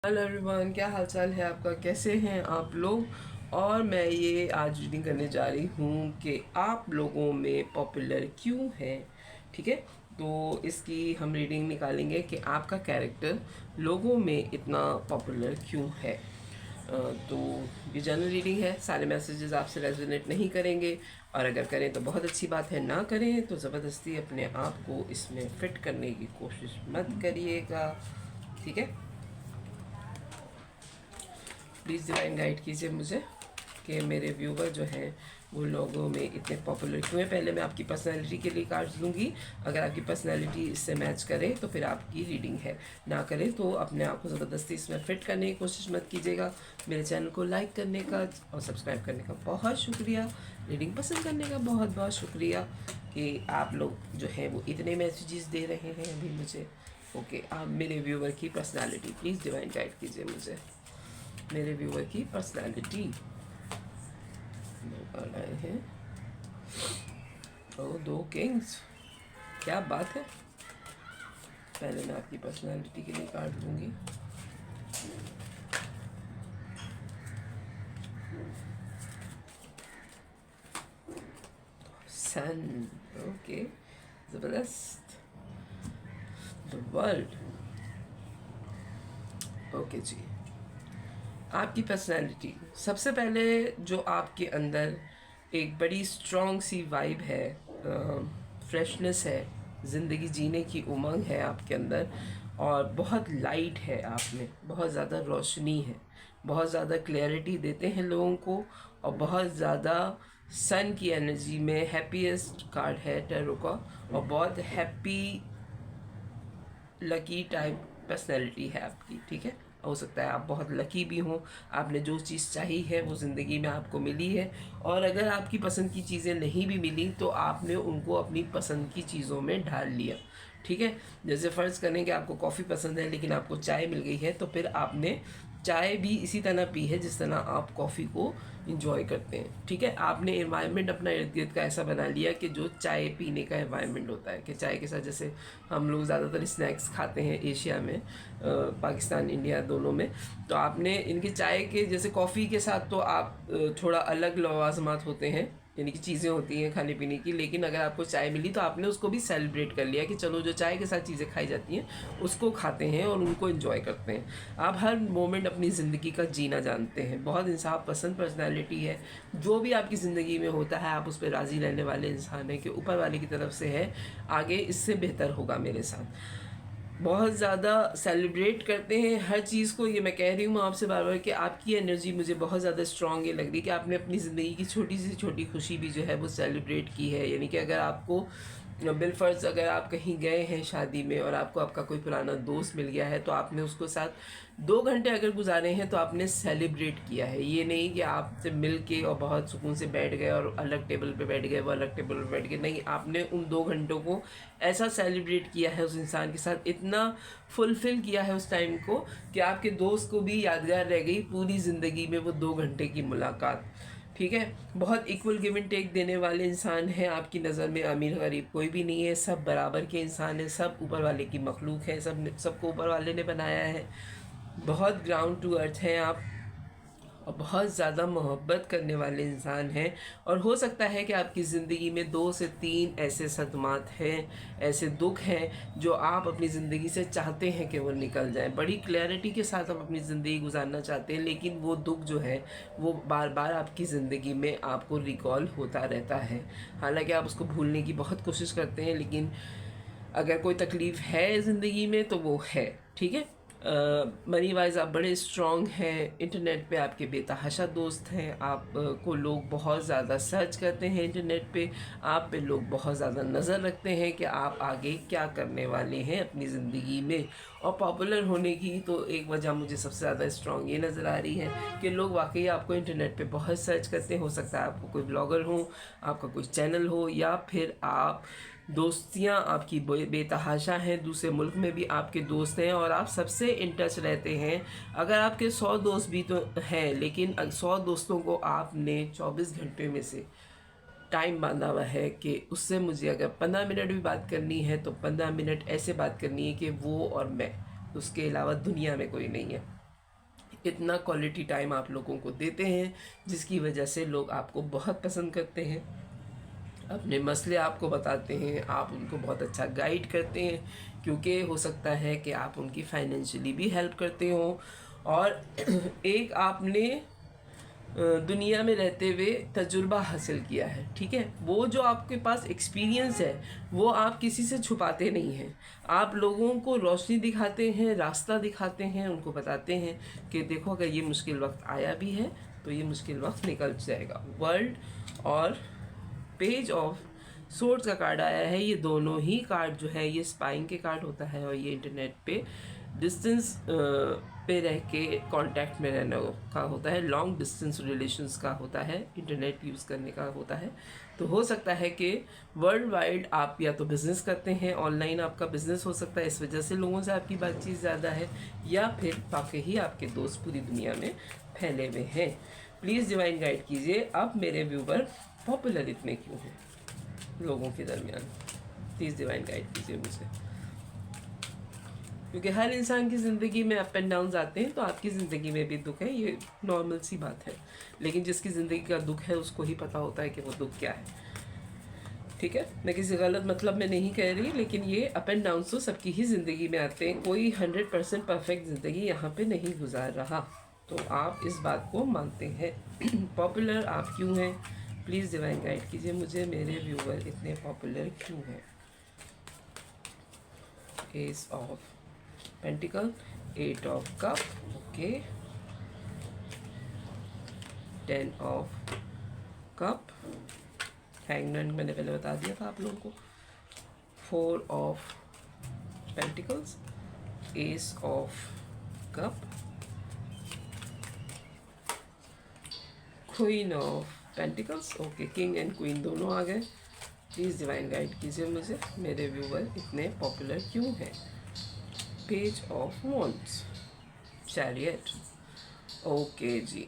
Hello everyone, क्या हाल चाल है आपका? कैसे हैं आप लोग? और मैं ये आज रीडिंग करने जा रही हूँ कि आप लोगों में पॉपुलर क्यों है। ठीक है, तो इसकी हम रीडिंग निकालेंगे कि आपका कैरेक्टर लोगों में इतना पॉपुलर क्यों है। तो ये जनरल रीडिंग है, सारे मैसेजेस आपसे रेजोनेट नहीं करेंगे, और अगर करें तो बहुत अच्छी बात है, ना करें तो ज़बरदस्ती अपने आप को इसमें फिट करने की कोशिश मत करिएगा। ठीक है, प्लीज़ डिवाइन गाइड कीजिए मुझे कि मेरे व्यूवर जो हैं वो लोगों में इतने पॉपुलर क्यों है। पहले मैं आपकी पर्सनैलिटी के लिए कार्ड्स दूंगी, अगर आपकी पर्सनैलिटी इससे मैच करे तो फिर आपकी रीडिंग है, ना करे तो अपने आप को ज़बरदस्ती इसमें फिट करने की कोशिश मत कीजिएगा। मेरे चैनल को लाइक करने का और सब्सक्राइब करने का बहुत शुक्रिया, रीडिंग पसंद करने का बहुत बहुत शुक्रिया कि आप लोग जो है वो इतने मैसेजेस दे रहे हैं अभी मुझे। ओके, आप मेरे व्यूवर की पर्सनैलिटी प्लीज़ डिवाइन गाइड कीजिए मुझे, मेरे व्यूवर की पर्सनालिटी आए हैं। ओ, 2 किंग्स, क्या बात है। पहले मैं आपकी पर्सनालिटी के लिए कार्ड लूँगी। सन, ओके, ज़बरदस्त। The world, okay ji. आपकी पर्सनैलिटी, सबसे पहले जो आपके अंदर एक बड़ी स्ट्रॉन्ग सी वाइब है, फ्रेशनेस है, ज़िंदगी जीने की उमंग है आपके अंदर, और बहुत लाइट है आप में, बहुत ज़्यादा रोशनी है, बहुत ज़्यादा क्लैरिटी देते हैं लोगों को, और बहुत ज़्यादा सन की एनर्जी में हैप्पीएस्ट कार्ड है टैरो का, और बहुत हैप्पी लकी टाइप पर्सनैलिटी है आपकी। ठीक है, हो सकता है आप बहुत लकी भी हों, आपने जो चीज़ चाही है वो ज़िंदगी में आपको मिली है, और अगर आपकी पसंद की चीज़ें नहीं भी मिली तो आपने उनको अपनी पसंद की चीज़ों में ढाल लिया। ठीक है, जैसे फ़र्ज़ करें कि आपको कॉफ़ी पसंद है लेकिन आपको चाय मिल गई है, तो फिर आपने चाय भी इसी तरह पी है जिस तरह आप कॉफ़ी को इंजॉय करते हैं। ठीक है, आपने एनवायरनमेंट अपना इर्द गिर्द का ऐसा बना लिया कि जो चाय पीने का एनवायरनमेंट होता है, कि चाय के साथ जैसे हम लोग ज़्यादातर स्नैक्स खाते हैं एशिया में, पाकिस्तान इंडिया दोनों में, तो आपने इनके चाय के जैसे कॉफ़ी के साथ तो आप थोड़ा अलग लवाजमात होते हैं, यानी कि चीज़ें होती हैं खाने पीने की, लेकिन अगर आपको चाय मिली तो आपने उसको भी सेलिब्रेट कर लिया कि चलो जो चाय के साथ चीज़ें खाई जाती हैं उसको खाते हैं और उनको एंजॉय करते हैं। आप हर मोमेंट अपनी ज़िंदगी का जीना जानते हैं, बहुत इंसाफ पसंद पर्सनैलिटी है। जो भी आपकी ज़िंदगी में होता है आप उस पर राज़ी रहने वाले इंसान हैं कि ऊपर वाले की तरफ से है, आगे इससे बेहतर होगा मेरे साथ। बहुत ज़्यादा सेलिब्रेट करते हैं हर चीज़ को, ये मैं कह रही हूँ आपसे बार बार कि आपकी एनर्जी मुझे बहुत ज़्यादा स्ट्रॉन्ग ये लग रही है कि आपने अपनी ज़िंदगी की छोटी सी छोटी खुशी भी जो है वो सेलिब्रेट की है। यानी कि अगर आपको बिलफर्ज अगर आप कहीं गए हैं शादी में और आपको आपका कोई पुराना दोस्त मिल गया है, तो आपने उसको साथ 2 घंटे अगर गुजारे हैं तो आपने सेलिब्रेट किया है। ये नहीं कि आपसे मिल के और बहुत सुकून से बैठ गए और अलग टेबल पे बैठ गए, वो अलग टेबल पे बैठ गए, नहीं, आपने उन 2 घंटों को ऐसा सेलिब्रेट किया है उस इंसान के साथ, इतना फुलफिल किया है उस टाइम को कि आपके दोस्त को भी यादगार रह गई पूरी ज़िंदगी में वो 2 घंटे की मुलाकात। ठीक है, बहुत इक्वल गिव एंड टेक देने वाले इंसान हैं आपकी नज़र में, अमीर गरीब कोई भी नहीं है, सब बराबर के इंसान हैं, सब ऊपर वाले की मखलूक है, सबको ऊपर वाले ने बनाया है। बहुत ग्राउंड टू अर्थ हैं आप, और बहुत ज़्यादा मोहब्बत करने वाले इंसान हैं, और हो सकता है कि आपकी ज़िंदगी में 2 से 3 ऐसे सदमात हैं, ऐसे दुख हैं जो आप अपनी ज़िंदगी से चाहते हैं कि वो निकल जाएं, बड़ी क्लैरिटी के साथ आप अपनी ज़िंदगी गुजारना चाहते हैं, लेकिन वो दुख जो है वो बार बार आपकी ज़िंदगी में आपको रिकॉल होता रहता है। हालांकि आप उसको भूलने की बहुत कोशिश करते हैं, लेकिन अगर कोई तकलीफ़ है ज़िंदगी में तो वो है। ठीक है, मनी वाइज आप बड़े स्ट्रॉन्ग हैं, इंटरनेट पे आपके बेतहाशा दोस्त हैं, आप को लोग बहुत ज़्यादा सर्च करते हैं इंटरनेट पे, आप पे लोग बहुत ज़्यादा नज़र रखते हैं कि आप आगे क्या करने वाले हैं अपनी ज़िंदगी में। और पॉपुलर होने की तो एक वजह मुझे सबसे ज़्यादा स्ट्रॉन्ग ये नज़र आ रही है कि लोग वाकई आपको इंटरनेट पे बहुत सर्च करते हैं। हो सकता है आपको कोई ब्लॉगर हो, आपका कोई चैनल हो, या फिर आप दोस्तियाँ आपकी बेतहाशा हैं, दूसरे मुल्क में भी आपके दोस्त हैं और आप सबसे इन टच रहते हैं। अगर आपके 100 दोस्त भी तो हैं, लेकिन 100 दोस्तों को आपने 24 घंटे में से टाइम बांधा हुआ है कि उससे मुझे अगर 15 मिनट भी बात करनी है तो 15 मिनट ऐसे बात करनी है कि वो और मैं, उसके अलावा दुनिया में कोई नहीं है। इतना क्वालिटी टाइम आप लोगों को देते हैं जिसकी वजह से लोग आपको बहुत पसंद करते हैं, अपने मसले आपको बताते हैं, आप उनको बहुत अच्छा गाइड करते हैं, क्योंकि हो सकता है कि आप उनकी फाइनेंशियली भी हेल्प करते हो। और एक आपने दुनिया में रहते हुए तजुर्बा हासिल किया है, ठीक है, वो जो आपके पास एक्सपीरियंस है वो आप किसी से छुपाते नहीं हैं। आप लोगों को रोशनी दिखाते हैं, रास्ता दिखाते हैं, उनको बताते हैं कि देखो अगर ये मुश्किल वक्त आया भी है तो ये मुश्किल वक्त निकल जाएगा। वर्ल्ड और पेज ऑफ सोर्स का कार्ड आया है, ये दोनों ही कार्ड जो है ये स्पाइंग के कार्ड होता है और ये इंटरनेट पे डिस्टेंस पे रह के कांटेक्ट में रहने का होता है, लॉन्ग डिस्टेंस रिलेशंस का होता है, इंटरनेट यूज़ करने का होता है। तो हो सकता है कि वर्ल्ड वाइड आप या तो बिज़नेस करते हैं, ऑनलाइन आपका बिज़नेस हो सकता है, इस वजह से लोगों से आपकी बातचीत ज़्यादा है, या फिर वाकई ही आपके दोस्त पूरी दुनिया में फैले हुए हैं। प्लीज़ डिवाइन गाइड कीजिए, अब मेरे व्यूवर पॉपुलर इतने क्यों हैं लोगों के दरमियान? प्लीज़ डिवाइन गाइड कीजिए मुझे, क्योंकि हर इंसान की ज़िंदगी में अप एंड डाउन्स आते हैं, तो आपकी ज़िंदगी में भी दुख है, ये नॉर्मल सी बात है। लेकिन जिसकी ज़िंदगी का दुख है उसको ही पता होता है कि वो दुख क्या है, ठीक है। मैं किसी गलत मतलब में नहीं कह रही, लेकिन ये अप एंड डाउन तो सबकी ही ज़िंदगी में आते हैं, कोई 100% परफेक्ट ज़िंदगी यहाँ पे नहीं गुजार रहा, तो आप इस बात को मानते हैं। पॉपुलर आप क्यों हैं? प्लीज़ डिवाइन गाइड कीजिए मुझे, मेरे व्यूवर इतने पॉपुलर क्यों हैं? S of pentacle, 8 of cup, okay, 10 of cup, hangman मैंने पहले बता दिया था आप लोगों को, 4 of pentacles, S of cup, queen of pentacles, okay, king and queen दोनों आ गए। प्लीज़ डिवाइन गाइड कीजिए मुझे, मेरे व्यूवर इतने पॉपुलर क्यों हैं? Page of wands, chariot, okay ji.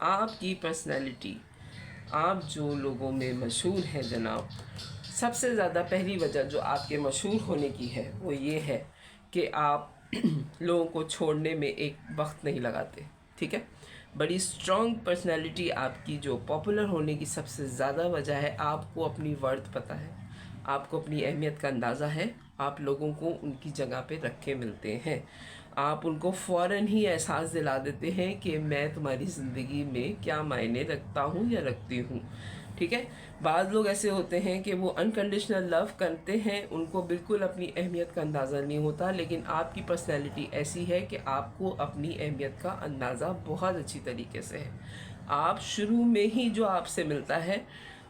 आपकी पर्सनैलिटी, आप जो लोगों में मशहूर हैं जनाब, सबसे ज़्यादा पहली वजह जो आपके मशहूर होने की है वो ये है कि आप लोगों को छोड़ने में एक वक्त नहीं लगाते, ठीक है। बड़ी स्ट्रॉन्ग पर्सनैलिटी आपकी, जो पॉपुलर होने की सबसे ज़्यादा वजह है, आपको अपनी वर्थ पता है, आपको अपनी अहमियत का अंदाज़ा है, आप लोगों को उनकी जगह पे रख के मिलते हैं, आप उनको फ़ौरन ही एहसास दिला देते हैं कि मैं तुम्हारी ज़िंदगी में क्या मायने रखता हूँ या रखती हूँ, ठीक है। बाद लोग ऐसे होते हैं कि वो अनकंडीशनल लव करते हैं, उनको बिल्कुल अपनी अहमियत का अंदाज़ा नहीं होता, लेकिन आपकी पर्सनैलिटी ऐसी है कि आपको अपनी अहमियत का अंदाज़ा बहुत अच्छी तरीके से है। आप शुरू में ही जो आपसे मिलता है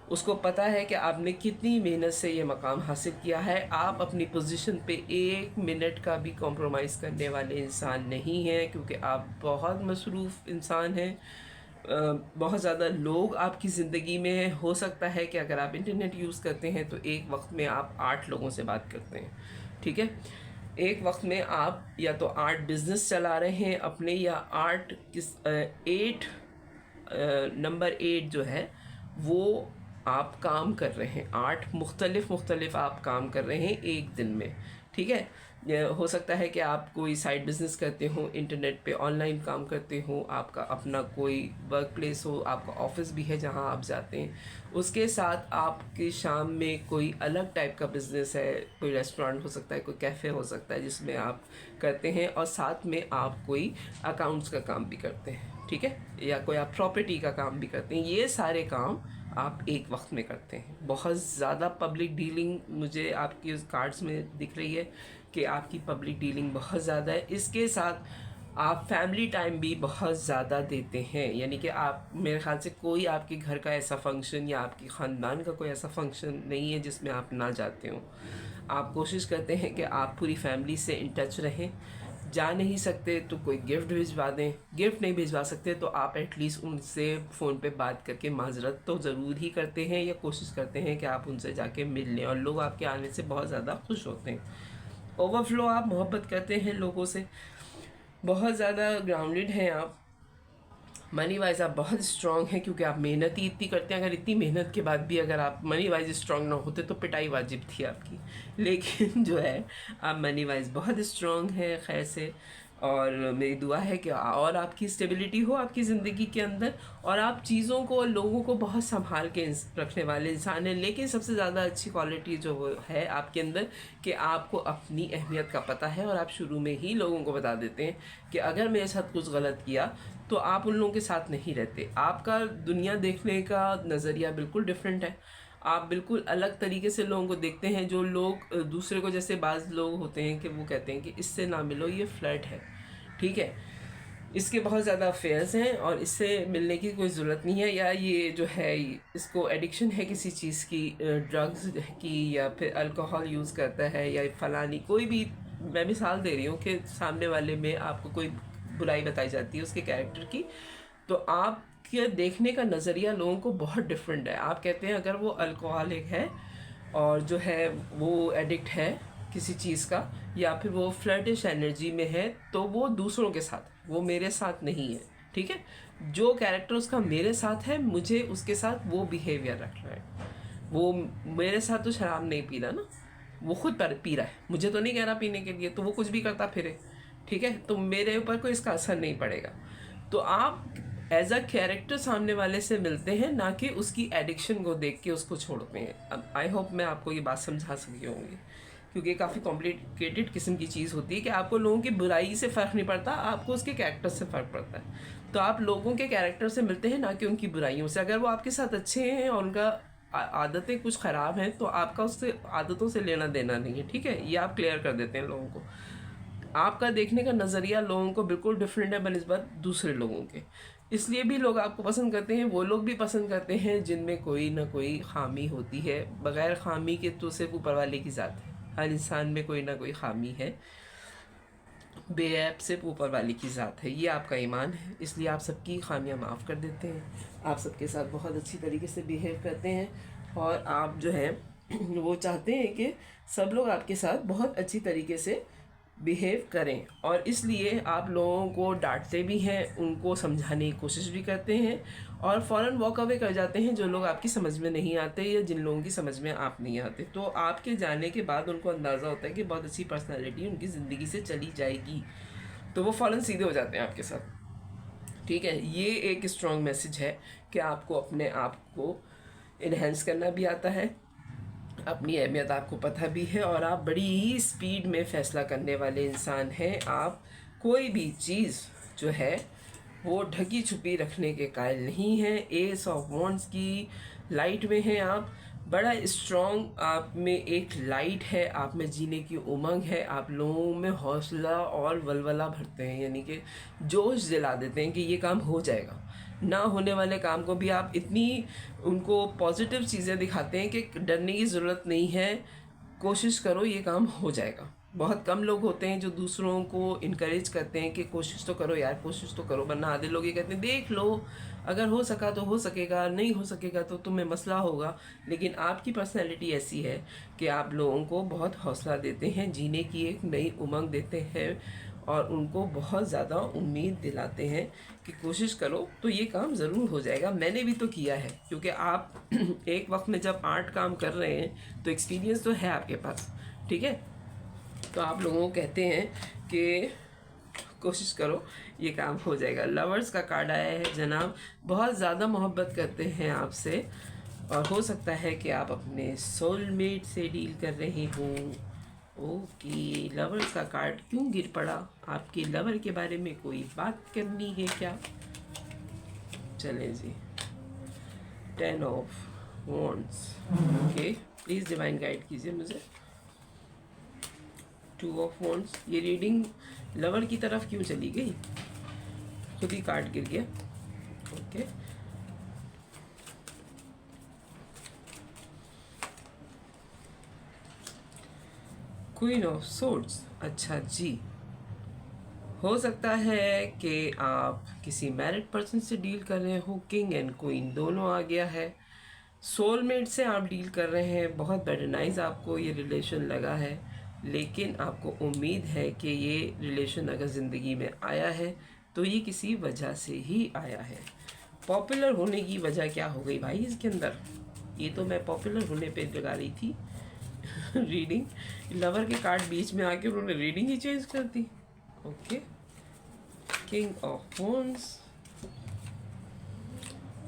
उसको पता है कि आपने कितनी मेहनत से ये मकाम हासिल किया है। आप अपनी पोजीशन पे 1 मिनट का भी कॉम्प्रोमाइज़ करने वाले इंसान नहीं हैं, क्योंकि आप बहुत मसरूफ़ इंसान हैं। बहुत ज़्यादा लोग आपकी ज़िंदगी में हैं। हो सकता है कि अगर आप इंटरनेट यूज़ करते हैं तो एक वक्त में आप 8 लोगों से बात करते हैं, ठीक है। एक वक्त में आप या तो 8 बिज़नेस चला रहे हैं अपने, या 8 नंबर 8 जो है वो आप काम कर रहे हैं, 8 मुख्तलिफ आप काम कर रहे हैं एक दिन में, ठीक है। हो सकता है कि आप कोई साइड बिज़नेस करते हो, इंटरनेट पे ऑनलाइन काम करते हो, आपका अपना कोई वर्क प्लेस हो, आपका ऑफिस भी है जहां आप जाते हैं, उसके साथ आपकी शाम में कोई अलग टाइप का बिज़नेस है, कोई रेस्टोरेंट हो सकता है, कोई कैफ़े हो सकता है जिसमें आप करते हैं, और साथ में आप कोई अकाउंट्स का काम भी करते हैं, ठीक है, या कोई आप प्रॉपर्टी का काम भी करते हैं। ये सारे काम आप एक वक्त में करते हैं। बहुत ज़्यादा पब्लिक डीलिंग मुझे आपकी उस कार्ड्स में दिख रही है कि आपकी पब्लिक डीलिंग बहुत ज़्यादा है। इसके साथ आप फैमिली टाइम भी बहुत ज़्यादा देते हैं, यानी कि आप, मेरे ख्याल से कोई आपके घर का ऐसा फंक्शन या आपके ख़ानदान का कोई ऐसा फंक्शन नहीं है जिसमें आप ना जाते हो। आप कोशिश करते हैं कि आप पूरी फैमिली से इन टच रहें। जा नहीं सकते तो कोई गिफ्ट भिजवा दें, गिफ्ट नहीं भिजवा सकते तो आप एटलीस्ट उनसे फ़ोन पे बात करके माजरत तो ज़रूर ही करते हैं, या कोशिश करते हैं कि आप उनसे जाके मिल लें, और लोग आपके आने से बहुत ज़्यादा खुश होते हैं। ओवरफ्लो, आप मोहब्बत करते हैं लोगों से, बहुत ज़्यादा ग्राउंडेड हैं आप। मनी वाइज आप बहुत स्ट्रॉन्ग हैं, क्योंकि आप मेहनत ही इतनी करते हैं। अगर इतनी मेहनत के बाद भी अगर आप मनी वाइज स्ट्रॉन्ग ना होते तो पिटाई वाजिब थी आपकी, लेकिन जो है आप मनी वाइज बहुत स्ट्रॉन्ग हैं। खैर से और मेरी दुआ है कि और आपकी स्टेबिलिटी हो आपकी ज़िंदगी के अंदर, और आप चीज़ों को और लोगों को बहुत संभाल के रखने वाले इंसान हैं। लेकिन सबसे ज़्यादा अच्छी क्वालिटी जो वो है आपके अंदर कि आपको अपनी अहमियत का पता है, और आप शुरू में ही लोगों को बता देते हैं कि अगर मेरे साथ कुछ गलत किया तो आप उन लोगों के साथ नहीं रहते। आपका दुनिया देखने का नज़रिया बिल्कुल डिफरेंट है। आप बिल्कुल अलग तरीके से लोगों को देखते हैं। जो लोग दूसरे को, जैसे बाज़ लोग होते हैं कि वो कहते हैं कि इससे ना मिलो, ये फ्लर्ट है, ठीक है, इसके बहुत ज़्यादा अफेयर्स हैं और इससे मिलने की कोई ज़रूरत नहीं है, या ये जो है इसको एडिक्शन है किसी चीज़ की, ड्रग्स की, या फिर अल्कोहल यूज़ करता है, या फलानी कोई भी, मैं मिसाल दे रही हूँ कि सामने वाले में आपको कोई बुराई बताई जाती है उसके कैरेक्टर की, तो आप के देखने का नज़रिया लोगों को बहुत डिफरेंट है। आप कहते हैं अगर वो अल्कोहलिक है और जो है वो एडिक्ट है किसी चीज़ का, या फिर वो फ्लर्टिश एनर्जी में है, तो वो दूसरों के साथ, वो मेरे साथ नहीं है, ठीक है। जो कैरेक्टर उसका मेरे साथ है, मुझे उसके साथ वो बिहेवियर रखना है। वो मेरे साथ तो शराब नहीं पी रहा ना, वो खुद पर पी रहा है, मुझे तो नहीं कह रहा पीने के लिए, तो वो कुछ भी करता फिरे, ठीक है, तो मेरे ऊपर कोई इसका असर नहीं पड़ेगा। तो आप एज अ कैरेक्टर सामने वाले से मिलते हैं, ना कि उसकी एडिक्शन को देख के उसको छोड़ते हैं। अब आई होप मैं आपको ये बात समझा सकी होंगी, क्योंकि काफ़ी कॉम्प्लिकेटेड किस्म की चीज़ होती है कि आपको लोगों की बुराई से फ़र्क नहीं पड़ता, आपको उसके कैरेक्टर से फ़र्क पड़ता है। तो आप लोगों के कैरेक्टर से मिलते हैं, ना कि उनकी बुराइयों से। अगर वो आपके साथ अच्छे हैं और उनका आदतें कुछ ख़राब हैं, तो आपका उससे आदतों से लेना देना नहीं है, ठीक है, ये आप क्लियर कर देते हैं लोगों को। आपका देखने का नज़रिया लोगों को बिल्कुल डिफरेंट है बनिस्बत दूसरे लोगों के, इसलिए भी लोग आपको पसंद करते हैं। वो लोग भी पसंद करते हैं जिनमें कोई ना कोई खामी होती है। बग़ैर खामी के तो सिर्फ ऊपर वाले की ज़ात है, हर इंसान में कोई ना कोई खामी है, बेऐब सिर्फ ऊपर वाले की ज़ात है, ये आपका ईमान है। इसलिए आप सबकी खामियां माफ़ कर देते हैं, आप सबके साथ बहुत अच्छी तरीके से बिहेव करते हैं, और आप जो है वो चाहते हैं कि सब लोग आपके साथ बहुत अच्छी तरीके से बिहेव करें, और इसलिए आप लोगों को डांटते भी हैं, उनको समझाने की कोशिश भी करते हैं, और फ़ौरन वॉक अवे कर जाते हैं जो लोग आपकी समझ में नहीं आते, या जिन लोगों की समझ में आप नहीं आते। तो आपके जाने के बाद उनको अंदाज़ा होता है कि बहुत अच्छी पर्सनैलिटी उनकी ज़िंदगी से चली जाएगी, तो वो फ़ौरन सीधे हो जाते हैं आपके साथ, ठीक है। ये एक स्ट्रॉन्ग मैसेज है कि आपको अपने आप को इन्हेंस करना भी आता है, अपनी अहमियत आपको पता भी है, और आप बड़ी ही स्पीड में फ़ैसला करने वाले इंसान हैं। आप कोई भी चीज़ जो है वो ढकी छुपी रखने के कायल नहीं हैं। एस ऑफ वॉन्ड्स की लाइट में हैं आप, बड़ा स्ट्रॉन्ग आप में एक लाइट है, आप में जीने की उमंग है, आप लोगों में हौसला और वलवला भरते हैं, यानी कि जोश दिला देते हैं कि ये काम हो जाएगा। ना होने वाले काम को भी आप इतनी उनको पॉजिटिव चीज़ें दिखाते हैं कि डरने की ज़रूरत नहीं है, कोशिश करो ये काम हो जाएगा। बहुत कम लोग होते हैं जो दूसरों को इनकरेज करते हैं कि कोशिश तो करो यार, कोशिश तो करो, वरना आधे लोग ये कहते हैं देख लो, अगर हो सका तो हो सकेगा, नहीं हो सकेगा तो तुम्हें मसला होगा। लेकिन आपकी पर्सनैलिटी ऐसी है कि आप लोगों को बहुत हौसला देते हैं, जीने की एक नई उमंग देते हैं, और उनको बहुत ज़्यादा उम्मीद दिलाते हैं कि कोशिश करो तो ये काम ज़रूर हो जाएगा। मैंने भी तो किया है, क्योंकि आप एक वक्त में जब 8 काम कर रहे हैं तो एक्सपीरियंस तो है आपके पास, ठीक है। तो आप लोगों को कहते हैं कि कोशिश करो ये काम हो जाएगा। लवर्स का कार्ड आया है जनाब, बहुत ज़्यादा मोहब्बत करते हैं आपसे, और हो सकता है कि आप अपने सोलमेट से डील कर रहे हों। ओके, लवर्स का कार्ड क्यों गिर पड़ा? आपके लवर के बारे में कोई बात करनी है क्या? चलें जी, 10 of wands. Okay, please divine guide कीजिए मुझे। 2 ऑफ वॉन्ड्स। ये रीडिंग लवर की तरफ क्यों चली गई? खुद ही कार्ड गिर गया। Okay, queen of swords. अच्छा जी, हो सकता है कि आप किसी मैरिड पर्सन से डील कर रहे हो। किंग एंड क्वीन दोनों आ गया है। सोलमेट से आप डील कर रहे हैं, बहुत बेटर नाइस आपको ये रिलेशन लगा है, लेकिन आपको उम्मीद है कि ये रिलेशन अगर ज़िंदगी में आया है तो ये किसी वजह से ही आया है। पॉपुलर होने की वजह क्या हो गई भाई इसके अंदर? ये तो मैं पॉपुलर होने पे लगा रही थी रीडिंग। लवर के कार्ड बीच में आके उन्होंने रीडिंग ही चेंज कर दी। Okay, king of wands,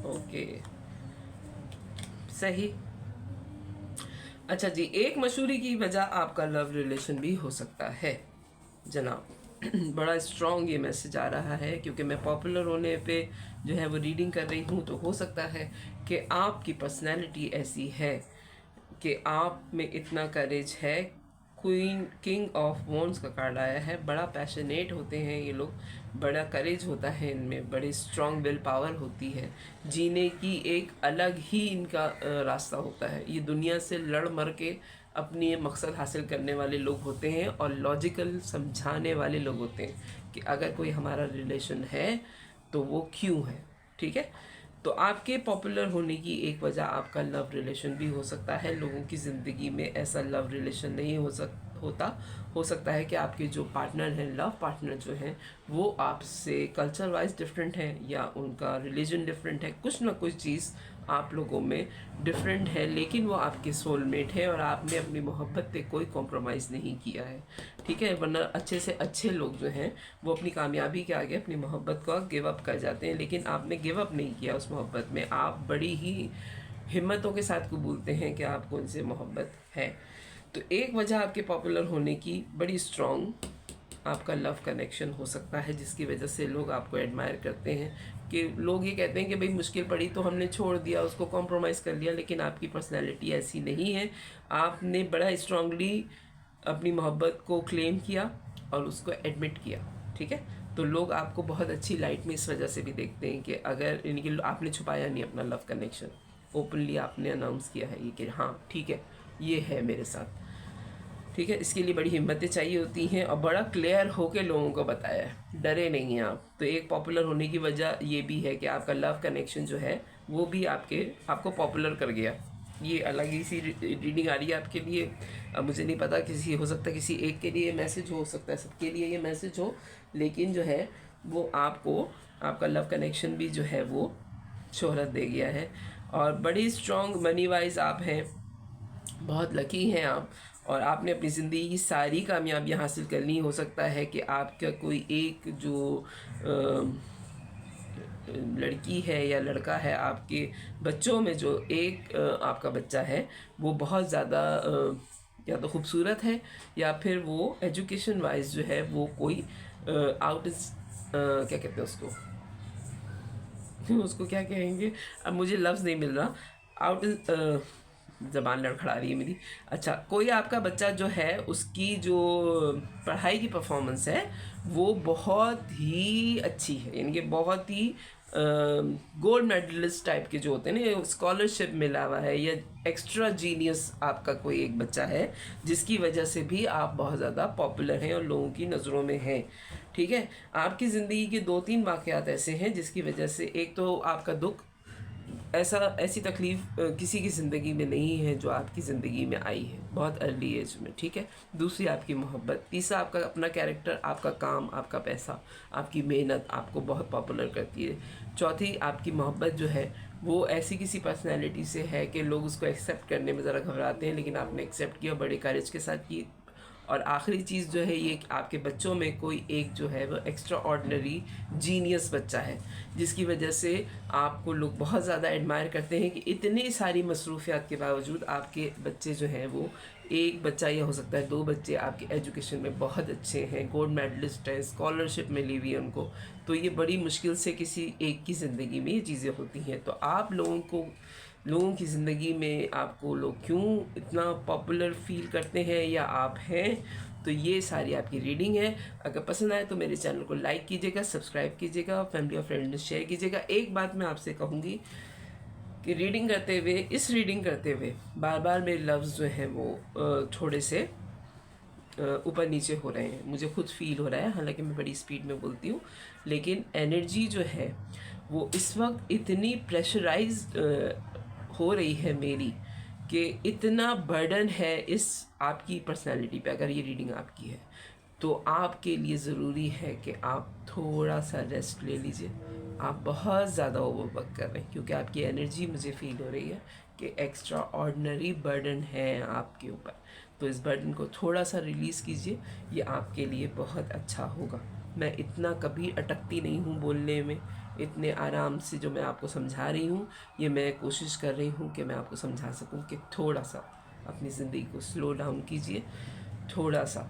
okay सही। अच्छा जी, एक मशहूरी की वजह आपका लव रिलेशन भी हो सकता है जनाब। बड़ा स्ट्रॉन्ग ये मैसेज आ रहा है, क्योंकि मैं पॉपुलर होने पे जो है वो रीडिंग कर रही हूँ, तो हो सकता है कि आपकी पर्सनैलिटी ऐसी है कि आप में इतना करेज है। क्वीन किंग ऑफ वॉन्ड्स का कार्ड आया है, बड़ा पैशनेट होते हैं ये लोग, बड़ा करेज होता है इनमें, बड़ी स्ट्रॉन्ग विल पावर होती है, जीने की एक अलग ही इनका रास्ता होता है। ये दुनिया से लड़ मर के अपनी मकसद हासिल करने वाले लोग होते हैं और लॉजिकल समझाने वाले लोग होते हैं कि अगर कोई हमारा रिलेशन है तो वो क्यों है, ठीक है। तो आपके पॉपुलर होने की एक वजह आपका लव रिलेशन भी हो सकता है। लोगों की ज़िंदगी में ऐसा लव रिलेशन नहीं हो सकता है कि आपके जो पार्टनर हैं, लव पार्टनर जो हैं, वो आपसे कल्चर वाइज डिफरेंट हैं या उनका रिलीजन डिफरेंट है, कुछ ना कुछ चीज़ आप लोगों में डिफरेंट है, लेकिन वो आपके सोलमेट है और आपने अपनी मोहब्बत पे कोई कॉम्प्रोमाइज़ नहीं किया है, ठीक है। वरना अच्छे से अच्छे लोग जो हैं वो अपनी कामयाबी के आगे अपनी मोहब्बत को गिव अप कर जाते हैं, लेकिन आपने गिव अप नहीं किया उस मोहब्बत में। आप बड़ी ही हिम्मतों के साथ कबूलते हैं कि आपको उनसे मोहब्बत है। तो एक वजह आपके पॉपुलर होने की बड़ी स्ट्रॉन्ग आपका लव कनेक्शन हो सकता है, जिसकी वजह से लोग आपको एडमायर करते हैं। कि लोग ये कहते हैं कि भाई मुश्किल पड़ी तो हमने छोड़ दिया, उसको कॉम्प्रोमाइज़ कर लिया, लेकिन आपकी पर्सनैलिटी ऐसी नहीं है। आपने बड़ा स्ट्रांगली अपनी मोहब्बत को क्लेम किया और उसको एडमिट किया, ठीक है। तो लोग आपको बहुत अच्छी लाइट में इस वजह से भी देखते हैं कि अगर इनकी आपने छुपाया नहीं अपना लव कनेक्शन, ओपनली आपने अनाउंस किया है ये कि हाँ ठीक है ये है मेरे साथ, ठीक है। इसके लिए बड़ी हिम्मतें चाहिए होती हैं और बड़ा क्लियर होकर लोगों को बताया है, डरे नहीं हैं आप। तो एक पॉपुलर होने की वजह ये भी है कि आपका लव कनेक्शन जो है वो भी आपको पॉपुलर कर गया। ये अलग ही सी रीडिंग आ रही है आपके लिए। अब मुझे नहीं पता, हो सकता है किसी एक के लिए मैसेज हो सकता है सबके लिए ये मैसेज हो, लेकिन जो है वो आपका लव कनेक्शन भी जो है वो शोहरत दे गया है। और बड़ी स्ट्रॉन्ग मनी वाइज आप हैं, बहुत लकी हैं आप, और आपने अपनी ज़िंदगी की सारी कामयाबियाँ हासिल करनी। हो सकता है कि आपका कोई एक जो लड़की है या लड़का है, आपके बच्चों में जो एक आपका बच्चा है वो बहुत ज़्यादा या तो खूबसूरत है या फिर वो एजुकेशन वाइज जो है वो कोई क्या कहते हैं उसको उसको क्या कहेंगे, अब मुझे लफ्ज़ नहीं मिल रहा, आउट ज़बान लड़खड़ा रही है मेरी। अच्छा, कोई आपका बच्चा जो है उसकी जो पढ़ाई की परफॉर्मेंस है वो बहुत ही अच्छी है, यानी कि बहुत ही गोल्ड मेडलिस्ट टाइप के जो होते हैं ना, स्कॉलरशिप मिला हुआ है या एक्स्ट्रा जीनियस आपका कोई एक बच्चा है, जिसकी वजह से भी आप बहुत ज़्यादा पॉपुलर हैं और लोगों की नज़रों में हैं, ठीक है। आपकी ज़िंदगी के 2-3 वाक़यात ऐसे हैं जिसकी वजह से, एक तो आपका दुख, ऐसी तकलीफ़ किसी की ज़िंदगी में नहीं है जो आपकी ज़िंदगी में आई है बहुत अर्ली एज में, ठीक है। दूसरी आपकी मोहब्बत, तीसरा आपका अपना कैरेक्टर, आपका काम, आपका पैसा, आपकी मेहनत आपको बहुत पॉपुलर करती है। चौथी आपकी मोहब्बत जो है वो ऐसी किसी पर्सनैलिटी से है कि लोग उसको एक्सेप्ट करने में ज़रा घबराते हैं, लेकिन आपने एक्सेप्ट किया, बड़े करेज के साथ की। और आखिरी चीज़ जो है ये, आपके बच्चों में कोई एक जो है वो एक्स्ट्रा ऑर्डिनरी जीनियस बच्चा है, जिसकी वजह से आपको लोग बहुत ज़्यादा एडमायर करते हैं कि इतनी सारी मसरूफियात के बावजूद आपके बच्चे जो हैं वो, एक बच्चा या हो सकता है 2 बच्चे आपके एजुकेशन में बहुत अच्छे हैं, गोल्ड मेडलिस्ट हैं, स्कॉलरशिप मिली हुई है उनको। तो ये बड़ी मुश्किल से किसी एक की ज़िंदगी में ये चीज़ें होती हैं। तो आप लोगों की ज़िंदगी में आपको लोग क्यों इतना पॉपुलर फील करते हैं या आप हैं, तो ये सारी आपकी रीडिंग है। अगर पसंद आए तो मेरे चैनल को लाइक कीजिएगा, सब्सक्राइब कीजिएगा, फैमिली और फ्रेंड में शेयर कीजिएगा। एक बात मैं आपसे कहूँगी कि इस रीडिंग करते हुए बार बार मेरे लफ्ज़ जो हैं वो थोड़े से ऊपर नीचे हो रहे हैं, मुझे खुद फील हो रहा है, हालांकि मैं बड़ी स्पीड में बोलती हूँ, लेकिन एनर्जी जो है वो इस वक्त इतनी प्रेशराइज हो रही है मेरी, कि इतना बर्डन है इस आपकी पर्सनालिटी पे। अगर ये रीडिंग आपकी है तो आपके लिए ज़रूरी है कि आप थोड़ा सा रेस्ट ले लीजिए। आप बहुत ज़्यादा ओवरवर्क कर रहे हैं, क्योंकि आपकी एनर्जी मुझे फील हो रही है कि एक्स्ट्रा ऑर्डिनरी बर्डन है आपके ऊपर। तो इस बर्डन को थोड़ा सा रिलीज़ कीजिए, ये आपके लिए बहुत अच्छा होगा। मैं इतना कभी अटकती नहीं हूँ बोलने में, इतने आराम से जो मैं आपको समझा रही हूँ, ये मैं कोशिश कर रही हूँ कि मैं आपको समझा सकूँ कि थोड़ा सा अपनी ज़िंदगी को स्लो डाउन कीजिए, थोड़ा सा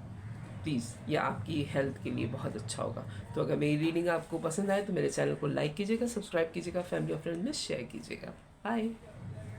प्लीज़, ये आपकी हेल्थ के लिए बहुत अच्छा होगा। तो अगर मेरी रीडिंग आपको पसंद आए तो मेरे चैनल को लाइक कीजिएगा, सब्सक्राइब कीजिएगा, फैमिली और फ्रेंड में शेयर कीजिएगा। बाय।